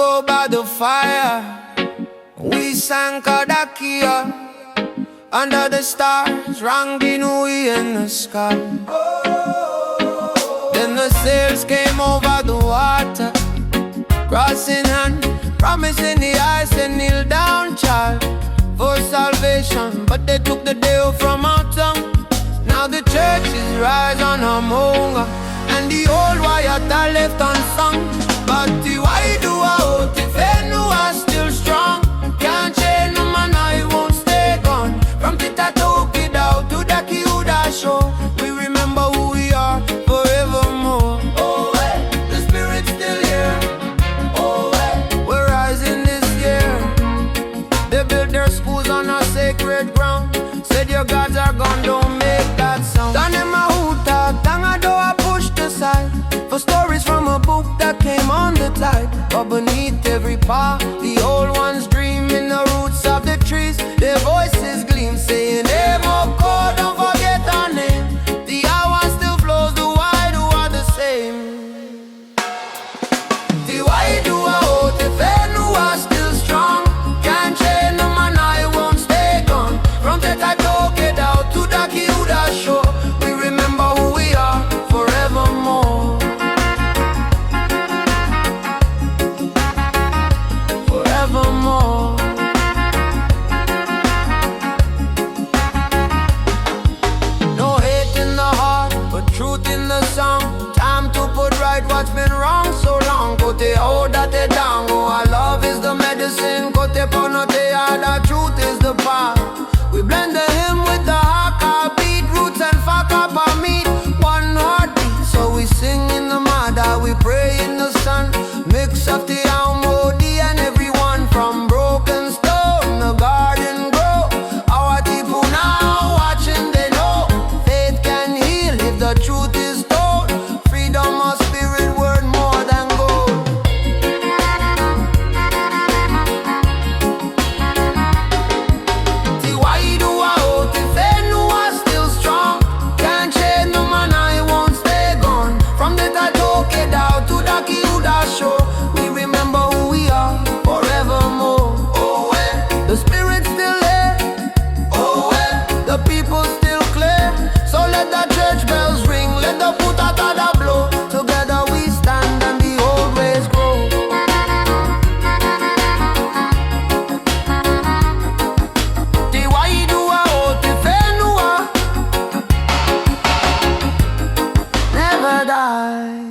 ago by the fire, we sang Kadakia under the stars, rang Whenua in the sky. Then the sails came over the water, crossing hand, promising the ice and kneel down, child, for salvation. But they took the day from our tongue. Now the churches rise on a monga, and the old Waiata left unsung. But the Wairua, the Whenua still strong. Can't change no man, I won't stay gone. From Titatoki down to the Kiuda show, we remember who we are forevermore. Oh, hey, the spirit's still here. Oh, hey, we're rising this year. They built their schools on a sacred ground. Said your gods are gone, don't make that sound. Tanemahuta, Tangadoa pushed aside for stories from a book that came on the tide. But beneath every path, the old ones dream in the roots of the trees. Their voices gleam, saying, "Hey, Moko, don't forget our name." The hour still flows, the Wairua the same. The Wairua, oh, the Whenua still strong. Can't change no man, I won't stay gone. From the Tatoke down to the Kiuda shore, we remember who we are forevermore. Forevermore. No hate in the heart, but truth in the song. Time to put right what's been wrong so long. Kote oh that down. Oh, our love is the medicine. Kote ponote the truth is the path. We blend the hymn with the haka beat, roots and fakapa meet. One heartbeat, so we sing in the mada, we pray in the sun. Mix of the Aumodi and everyone from broken stone, the garden grow. Our people now watching, they know faith can heal if the truth is told. Freedom of spirit worth more than gold. The Wairua, oh, the Whenua still strong. Can't change no man, I won't stay gone. From the Tatoke down to the Kiuda shore, we remember who we are forevermore. Oh, well, the spirit's still there. Oh, well, the people still clear. So let the church bells ring, let the putatada blow. Together we stand and the old ways grow. The Wairua, oh, the Whenua never die.